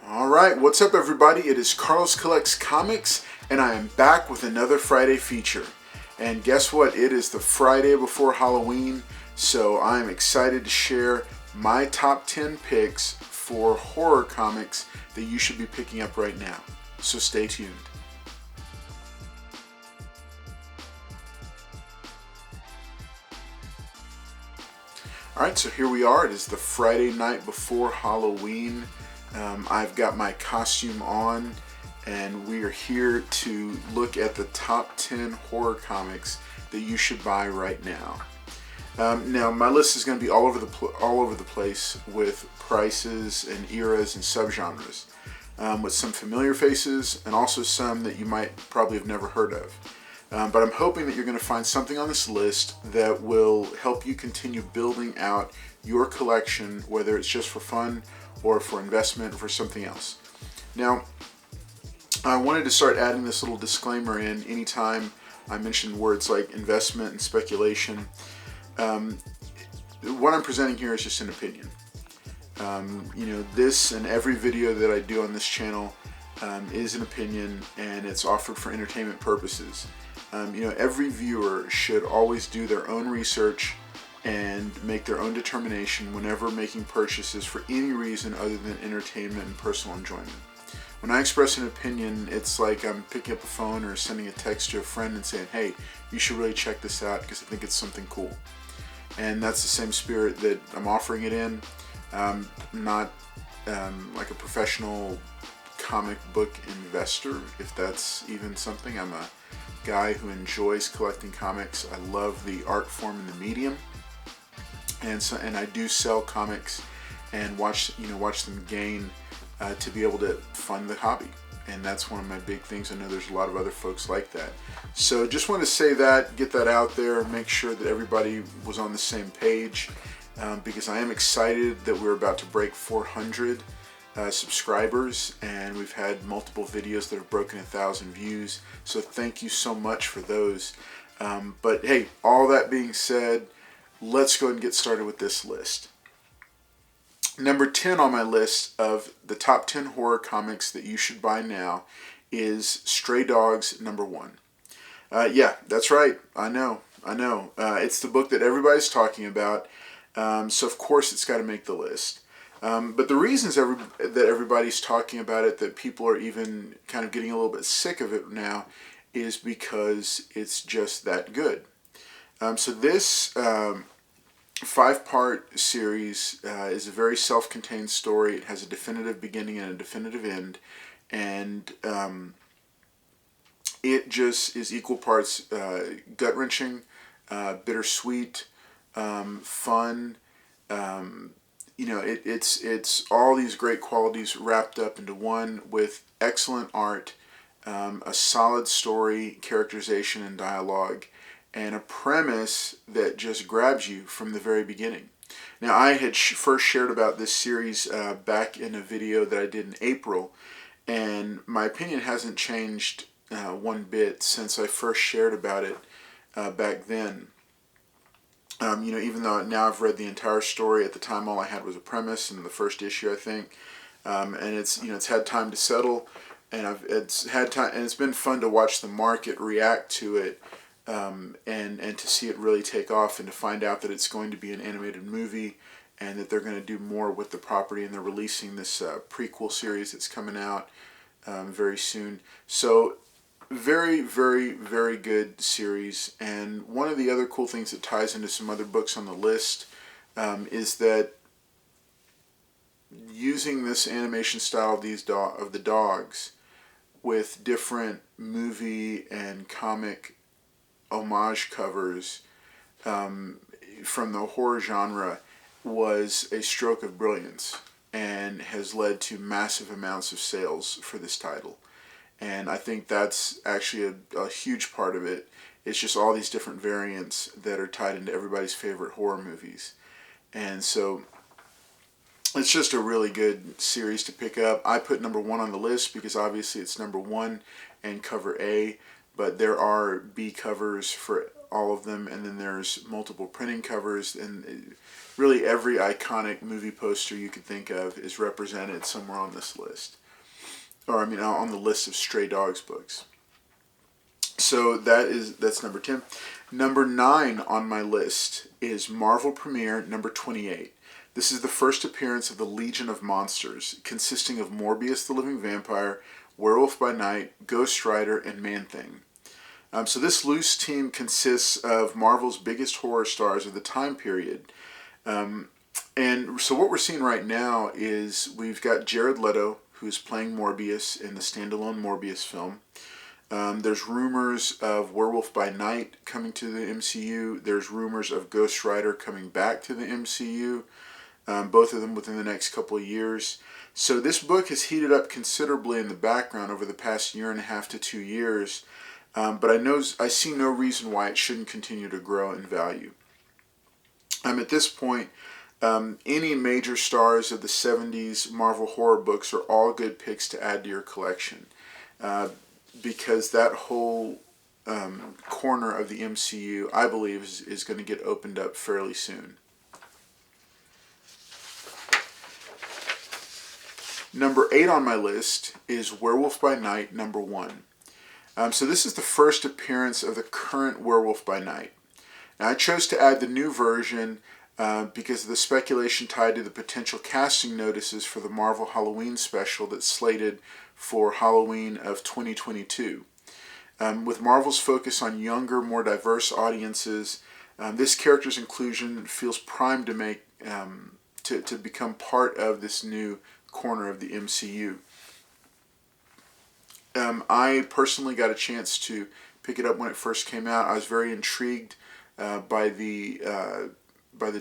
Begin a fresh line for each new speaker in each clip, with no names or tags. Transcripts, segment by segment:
Alright, what's up everybody? It is Carlos Collects Comics, and I am back with another Friday feature. And guess what? It is the Friday before Halloween, so I'm excited to share my top 10 picks for horror comics that you should be picking up right now. So stay tuned. Alright, so here we are. It is the Friday night before Halloween. I've got my costume on, and we are here to look at the top 10 horror comics that you should buy right now. Now, my list is going to be all over the place with prices and eras and subgenres, with some familiar faces and also some that you might probably have never heard of. But I'm hoping that you're going to find something on this list that will help you continue building out your collection, whether it's just for fun or for investment or for something else. Now, I wanted to start adding this little disclaimer in anytime I mention words like investment and speculation. What I'm presenting here is just an opinion. This and every video that I do on this channel is an opinion, and it's offered for entertainment purposes. Every viewer should always do their own research and make their own determination whenever making purchases for any reason other than entertainment and personal enjoyment. When I express an opinion, it's like I'm picking up a phone or sending a text to a friend and saying, hey, you should really check this out because I think it's something cool. And that's the same spirit that I'm offering it in. I'm not like a professional comic book investor, if that's even something. I'm a guy who enjoys collecting comics. I love the art form and the medium, and I do sell comics and watch them gain to be able to fund the hobby, and that's one of my big things. I know there's a lot of other folks like that, so just want to say that, get that out there, make sure that everybody was on the same page, because I am excited that we're about to break 400 subscribers, and we've had multiple videos that have broken 1,000 views, so thank you so much for those. But hey, all that being said, let's go ahead and get started with this list. Number 10 on my list of the top 10 horror comics that you should buy now is Stray Dogs #1. Yeah, that's right, I know. It's the book that everybody's talking about, so of course it's got to make the list. But the reasons that everybody's talking about it, that people are even kind of getting a little bit sick of it now, is because it's just that good. So this 5-part series is a very self-contained story. It has a definitive beginning and a definitive end, and it just is equal parts gut-wrenching, bittersweet, fun. It's all these great qualities wrapped up into one, with excellent art, a solid story, characterization, and dialogue, and a premise that just grabs you from the very beginning. Now, I had first shared about this series back in a video that I did in April, and my opinion hasn't changed one bit since I first shared about it back then. Even though now I've read the entire story, at the time all I had was a premise and the first issue, I think, and it's had time to settle, and it's been fun to watch the market react to it, and to see it really take off, and to find out that it's going to be an animated movie, and that they're going to do more with the property, and they're releasing this prequel series that's coming out very soon. So very, very, very good series. And one of the other cool things that ties into some other books on the list is that using this animation style of the dogs with different movie and comic homage covers from the horror genre was a stroke of brilliance, and has led to massive amounts of sales for this title. And I think that's actually a huge part of it. It's just all these different variants that are tied into everybody's favorite horror movies. And so it's just a really good series to pick up. I put #1 on the list because obviously it's #1 and cover A, but there are B covers for all of them, and then there's multiple printing covers, and really every iconic movie poster you could think of is represented somewhere on this list. Or, I mean, on the list of Stray Dogs books. So that's number 10. Number 9 on my list is Marvel Premiere number 28. This is the first appearance of the Legion of Monsters, consisting of Morbius the Living Vampire, Werewolf by Night, Ghost Rider, and Man-Thing. So this loose team consists of Marvel's biggest horror stars of the time period. And so what we're seeing right now is we've got Jared Leto, who's playing Morbius in the standalone Morbius film. There's rumors of Werewolf by Night coming to the MCU. There's rumors of Ghost Rider coming back to the MCU. Both of them within the next couple of years. So this book has heated up considerably in the background over the past 1.5 to 2 years. But I see no reason why it shouldn't continue to grow in value. At this point, any major stars of the 70s Marvel horror books are all good picks to add to your collection. Because that whole corner of the MCU, I believe, is going to get opened up fairly soon. Number 8 on my list is Werewolf by Night number 1. So this is the first appearance of the current Werewolf by Night. Now, I chose to add the new version because of the speculation tied to the potential casting notices for the Marvel Halloween special that's slated for Halloween of 2022. With Marvel's focus on younger, more diverse audiences, this character's inclusion feels primed to make to become part of this new corner of the MCU. I personally got a chance to pick it up when it first came out. I was very intrigued by the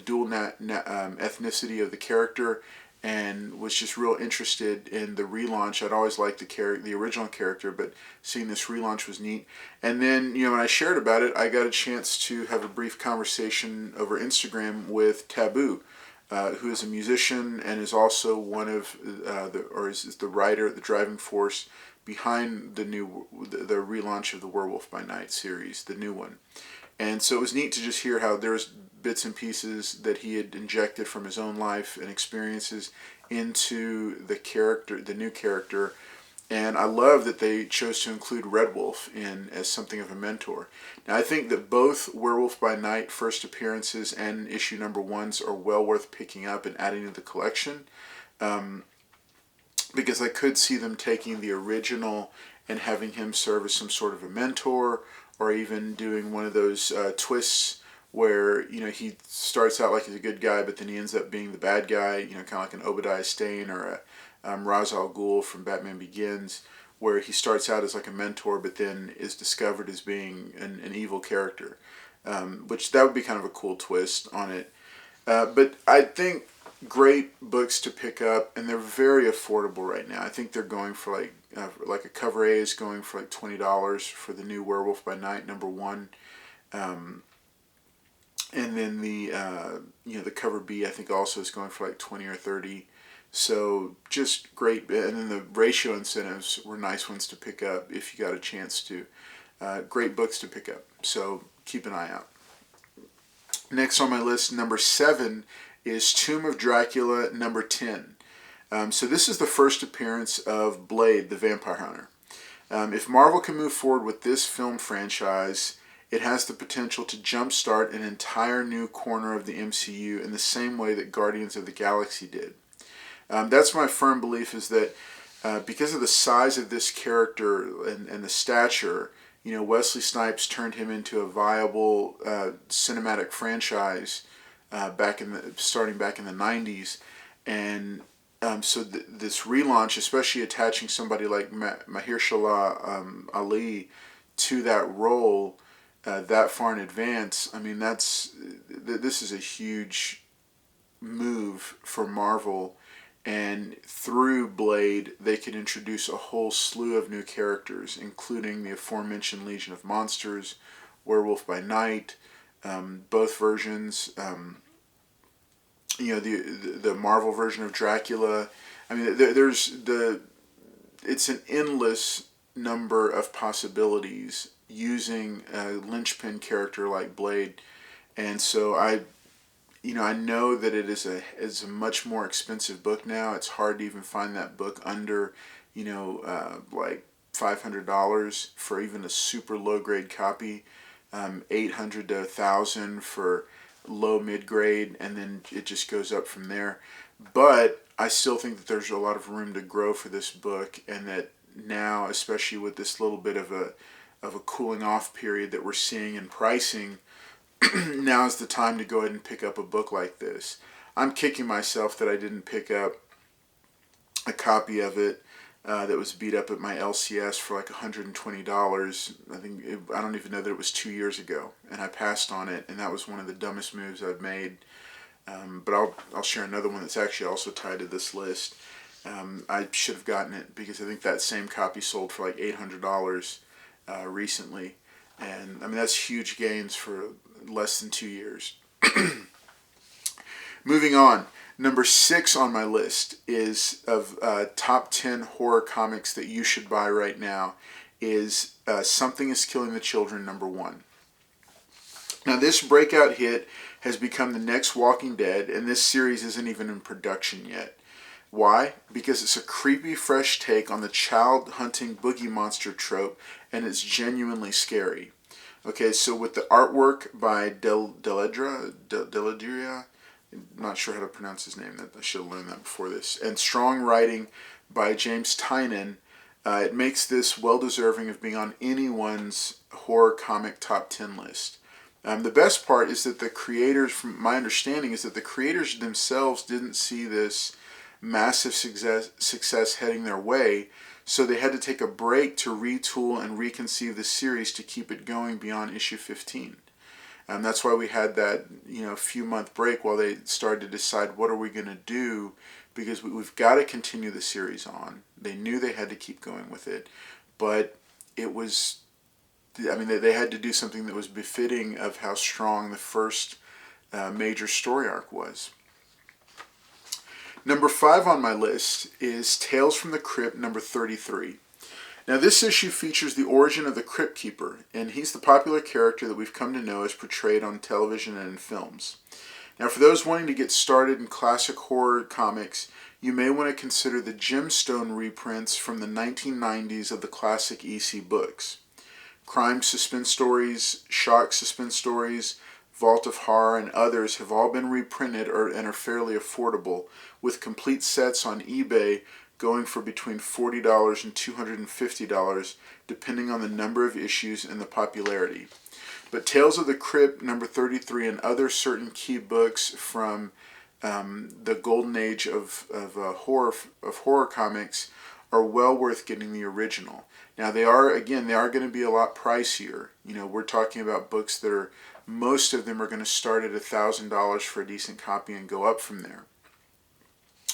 dual ethnicity of the character, and was just real interested in the relaunch. I'd always liked the original character, but seeing this relaunch was neat. And then, when I shared about it, I got a chance to have a brief conversation over Instagram with Taboo, who is a musician and is also one of is the writer, the driving force behind the relaunch of the Werewolf by Night series, the new one. And so it was neat to just hear how there's bits and pieces that he had injected from his own life and experiences into the new character. And I love that they chose to include Red Wolf in as something of a mentor. Now, I think that both Werewolf by Night first appearances and issue number 1s are well worth picking up and adding to the collection. Because I could see them taking the original and having him serve as some sort of a mentor, or even doing one of those twists where, he starts out like he's a good guy, but then he ends up being the bad guy, kind of like an Obadiah Stane or a Ra's al Ghul from Batman Begins, where he starts out as like a mentor, but then is discovered as being an evil character, which that would be kind of a cool twist on it. But I think great books to pick up, and they're very affordable right now. I think they're going for like a cover A is going for like $20 for the new Werewolf by Night number 1. And then the cover B, I think, also is going for like 20 or 30. So just great. And then the ratio incentives were nice ones to pick up if you got a chance to. Great books to pick up. So keep an eye out. Next on my list, number 7, is Tomb of Dracula number 10. So this is the first appearance of Blade, the Vampire Hunter. If Marvel can move forward with this film franchise, it has the potential to jumpstart an entire new corner of the MCU in the same way that Guardians of the Galaxy did. That's my firm belief, is that because of the size of this character and the stature, Wesley Snipes turned him into a viable cinematic franchise starting back in the 90s. And so this relaunch, especially attaching somebody like Mahershala Ali to that role that far in advance, I mean, this is a huge move for Marvel. And through Blade, they could introduce a whole slew of new characters, including the aforementioned Legion of Monsters, Werewolf by Night, both versions, the Marvel version of Dracula. I mean, it's an endless number of possibilities using a linchpin character like Blade. And so I know that it is a much more expensive book now. It's hard to even find that book under, like $500 for even a super low grade copy, 800 to 1,000 for low mid grade, and then it just goes up from there. But I still think that there's a lot of room to grow for this book, and that now, especially with this little bit of a cooling off period that we're seeing in pricing, now is the time to go ahead and pick up a book like this. I'm kicking myself that I didn't pick up a copy of it that was beat up at my LCS for like $120. I don't even know that it was 2 years ago, and I passed on it, and that was one of the dumbest moves I've made. But I'll share another one that's actually also tied to this list. I should have gotten it because I think that same copy sold for like $800 recently. And I mean, that's huge gains for less than 2 years. Moving on, number 6 on my list is of top 10 horror comics that you should buy right now is Something is Killing the Children, number 1. Now, this breakout hit has become the next Walking Dead, and this series isn't even in production yet. Why? Because it's a creepy, fresh take on the child-hunting boogie monster trope, and it's genuinely scary. Okay, so with the artwork by Deladria, I'm not sure how to pronounce his name. I should have learned that before this. And strong writing by James Tynion, it makes this well-deserving of being on anyone's horror comic top 10 list. The best part is that the creators, from my understanding, is that the creators themselves didn't see this massive success heading their way, so they had to take a break to retool and reconceive the series to keep it going beyond issue 15. That's why we had that few month break while they started to decide what are we going to do, because we've got to continue the series on. They knew they had to keep going with it, but it was, they had to do something that was befitting of how strong the first major story arc was. Number 5 on my list is Tales from the Crypt, number 33. Now, this issue features the origin of the Crypt Keeper, and he's the popular character that we've come to know as portrayed on television and in films. Now, for those wanting to get started in classic horror comics, you may want to consider the Gemstone reprints from the 1990s of the classic EC books. Crime Suspense Stories, Shock Suspense Stories, Vault of Horror, and others have all been reprinted and are fairly affordable, with complete sets on eBay going for between $40 and $250, depending on the number of issues and the popularity. But Tales of the Crypt, number 33, and other certain key books from the golden age of horror comics are well worth getting the original. Now, they are going to be a lot pricier. We're talking about books that most of them are going to start at $1,000 for a decent copy and go up from there.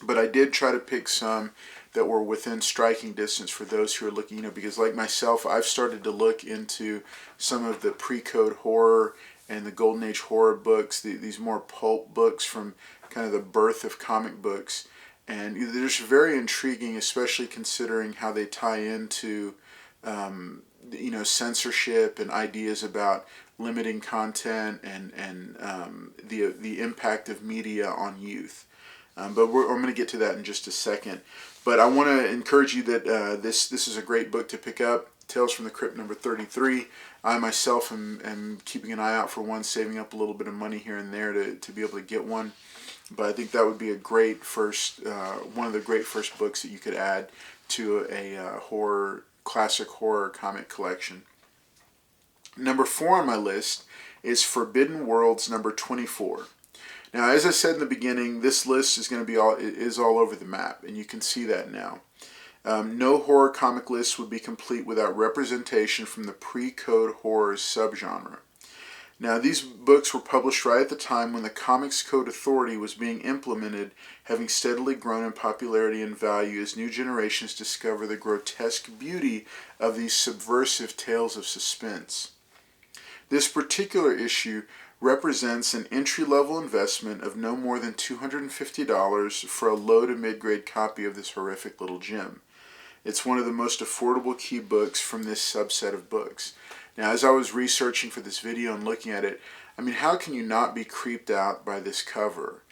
But I did try to pick some that were within striking distance for those who are looking, because like myself, I've started to look into some of the pre-code horror and the Golden Age horror books, these more pulp books from kind of the birth of comic books. And they're just very intriguing, especially considering how they tie into censorship and ideas about limiting content and the impact of media on youth. But I'm going to get to that in just a second. But I want to encourage you that this is a great book to pick up. Tales from the Crypt, number 33. I myself am keeping an eye out for one, saving up a little bit of money here and there to be able to get one. But I think that would be a great one of the great first books that you could add to a classic horror comic collection. Number 4 on my list is Forbidden Worlds, number 24. Now, as I said in the beginning, this list is going to be all over the map, and you can see that now. No horror comic list would be complete without representation from the pre-code horror subgenre. Now, these books were published right at the time when the Comics Code Authority was being implemented, having steadily grown in popularity and value as new generations discover the grotesque beauty of these subversive tales of suspense. This particular issue represents an entry-level investment of no more than $250 for a low to mid-grade copy of this horrific little gem. It's one of the most affordable key books from this subset of books. Now, as I was researching for this video and looking at it, I mean, how can you not be creeped out by this cover?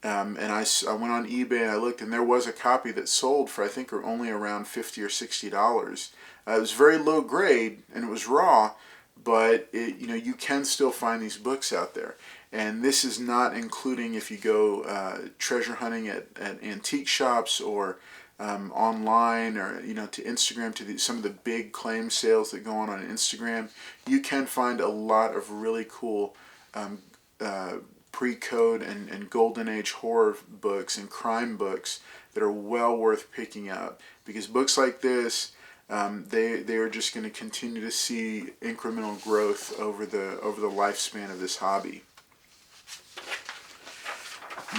And I went on eBay and I looked, and there was a copy that sold for, I think, only around $50 or $60. It was very low grade and it was raw, but you can still find these books out there. And this is not including if you go treasure hunting at antique shops or online, or to Instagram, to some of the big claim sales that go on Instagram. You can find a lot of really cool pre-code and golden age horror books and crime books that are well worth picking up, because books like this, they are just going to continue to see incremental growth over the lifespan of this hobby.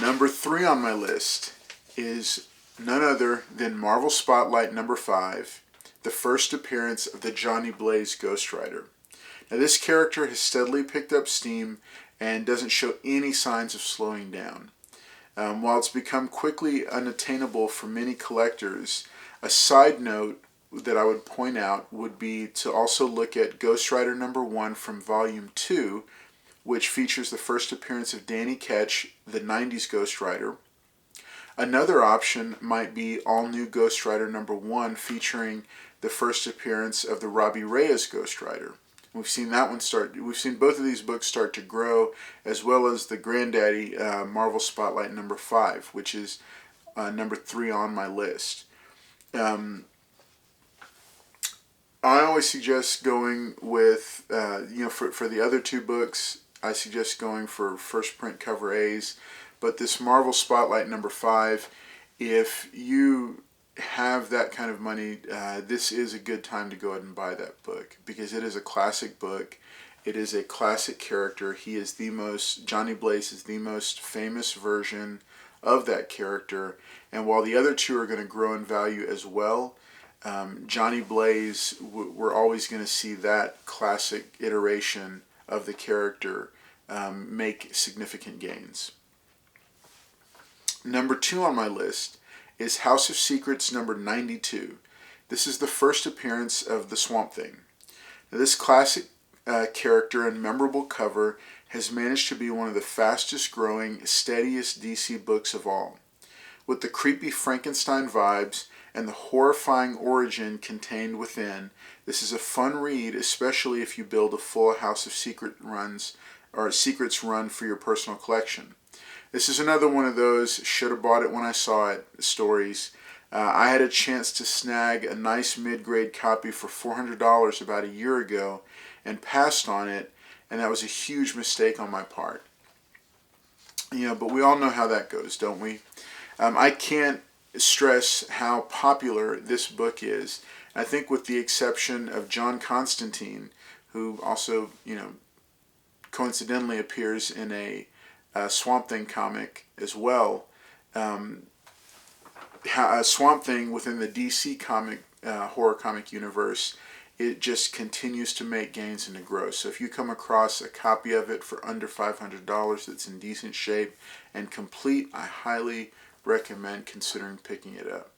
Number 3 on my list is none other than Marvel Spotlight number 5, the first appearance of the Johnny Blaze Ghost Rider. Now, this character has steadily picked up steam and doesn't show any signs of slowing down. While it's become quickly unattainable for many collectors, a side note that I would point out would be to also look at Ghost Rider number 1 from Volume 2, which features the first appearance of Danny Ketch, the 90s Ghost Rider. Another option might be All New Ghost Rider number 1, featuring the first appearance of the Robbie Reyes Ghost Rider. We've seen that one start. We've seen both of these books start to grow, as well as the granddaddy Marvel Spotlight number 5, which is number 3 on my list. I always suggest going with, for the other 2 books, I suggest going for first print cover A's. But this Marvel Spotlight number 5, if you have that kind of money, this is a good time to go ahead and buy that book, because it is a classic book. It is a classic character. Johnny Blaze is the most famous version of that character. And while the other 2 are going to grow in value as well, Johnny Blaze, we're always going to see that classic iteration of the character make significant gains. Number 2 on my list is House of Secrets number 92. This is the first appearance of the Swamp Thing. Now, this classic character and memorable cover has managed to be one of the fastest growing, steadiest DC books of all. With the creepy Frankenstein vibes and the horrifying origin contained within, this is a fun read, especially if you build a full House of Secrets run for your personal collection. This is another one of those should have bought it when I saw it stories. I had a chance to snag a nice mid-grade copy for $400 about a year ago and passed on it, and that was a huge mistake on my part. But we all know how that goes, don't we? I can't stress how popular this book is. I think with the exception of John Constantine, who also, coincidentally appears in a Swamp Thing comic as well. Swamp Thing within the DC horror comic universe, it just continues to make gains and to grow. So if you come across a copy of it for under $500 that's in decent shape and complete, I highly recommend considering picking it up.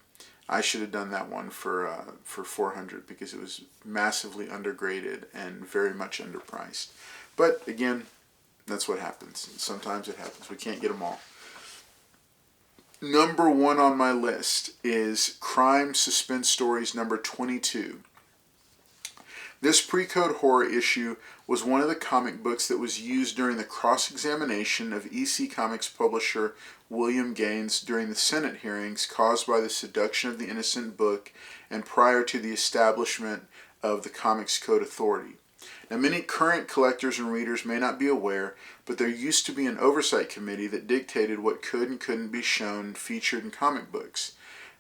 I should have done that one for $400 because it was massively undergraded and very much underpriced. But again, that's what happens. Sometimes it happens. We can't get them all. Number 1 on my list is Crime Suspenstories number 22. This pre-code horror issue was one of the comic books that was used during the cross-examination of EC Comics publisher William Gaines during the Senate hearings caused by the Seduction of the Innocent book and prior to the establishment of the Comics Code Authority. Now, many current collectors and readers may not be aware, but there used to be an oversight committee that dictated what could and couldn't be shown, featured in comic books.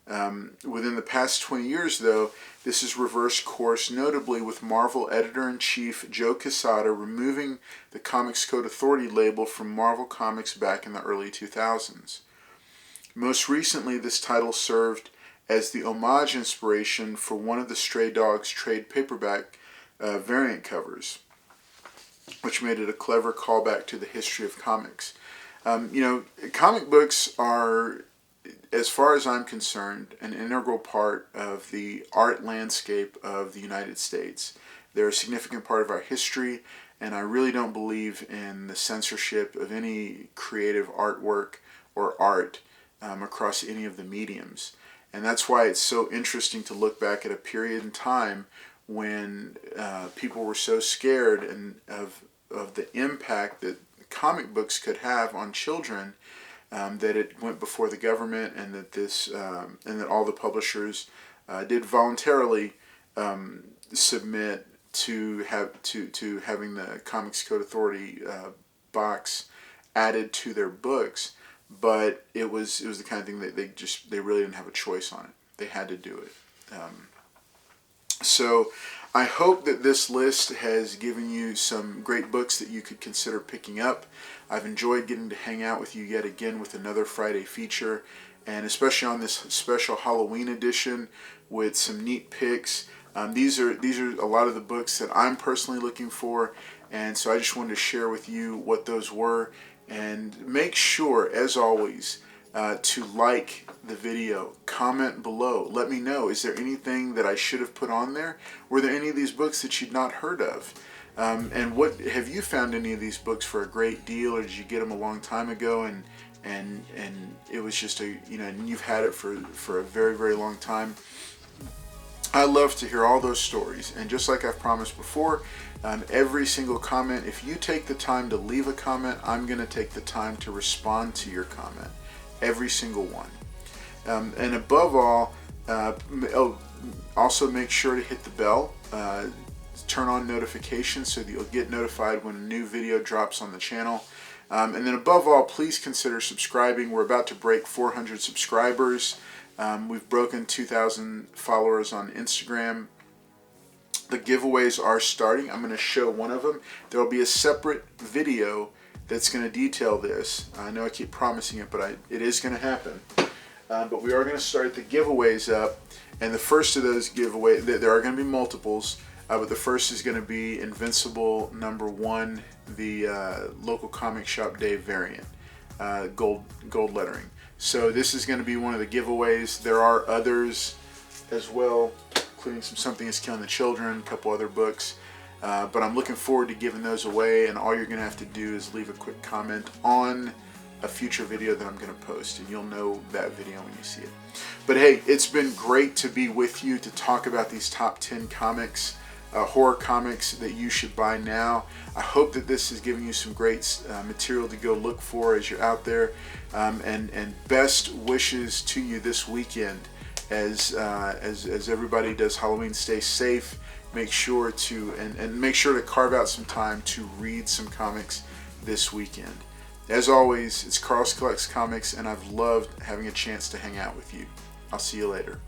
Within the past 20 years, though, this has reversed course, notably with Marvel Editor-in-Chief Joe Quesada removing the Comics Code Authority label from Marvel Comics back in the early 2000s. Most recently, this title served as the homage inspiration for one of the Stray Dogs trade paperback variant covers, which made it a clever callback to the history of comics. Comic books are, as far as I'm concerned, an integral part of the art landscape of the United States. They're a significant part of our history, and I really don't believe in the censorship of any creative artwork or art across any of the mediums. And that's why it's so interesting to look back at a period in time when people were so scared of the impact that comic books could have on children, that it went before the government, and that that all the publishers did voluntarily submit to having the Comics Code Authority box added to their books. But it was the kind of thing that they really didn't have a choice on it. They had to do it. So I hope that this list has given you some great books that you could consider picking up. I've enjoyed getting to hang out with you yet again with another Friday feature, and especially on this special Halloween edition with some neat picks. These are a lot of the books that I'm personally looking for, and so I just wanted to share with you what those were. And make sure, as always, to like the video, comment below, let me know, is there anything that I should have put on there? Were there any of these books that you'd not heard of? And what have you found any of these books for a great deal, or did you get them a long time ago and it was just and you've had it for a very, very long time? I love to hear all those stories, and just like I've promised before, every single comment, if you take the time to leave a comment, I'm going to take the time to respond to your comment, every single one. And above all, also make sure to hit the bell, turn on notifications so that you'll get notified when a new video drops on the channel. And then above all, please consider subscribing. We're about to break 400 subscribers. We've broken 2,000 followers on Instagram. The giveaways are starting. I'm going to show one of them. There will be a separate video that's going to detail this. I know I keep promising it, but it is going to happen. But we are going to start the giveaways up. And the first of those giveaways, there are going to be multiples, but the first is going to be Invincible #1, the local comic shop day variant, gold lettering. So this is going to be one of the giveaways. There are others as well, including Something is Killing the Children, a couple other books. But I'm looking forward to giving those away, and all you're going to have to do is leave a quick comment on a future video that I'm going to post, and you'll know that video when you see it. But hey, it's been great to be with you to talk about these top 10 comics, horror comics that you should buy now. I hope that this has given you some great material to go look for as you're out there, and best wishes to you this weekend as everybody does Halloween. Stay safe. Make sure to make sure to carve out some time to read some comics this weekend. As always, it's Carl's Collects Comics, and I've loved having a chance to hang out with you. I'll see you later.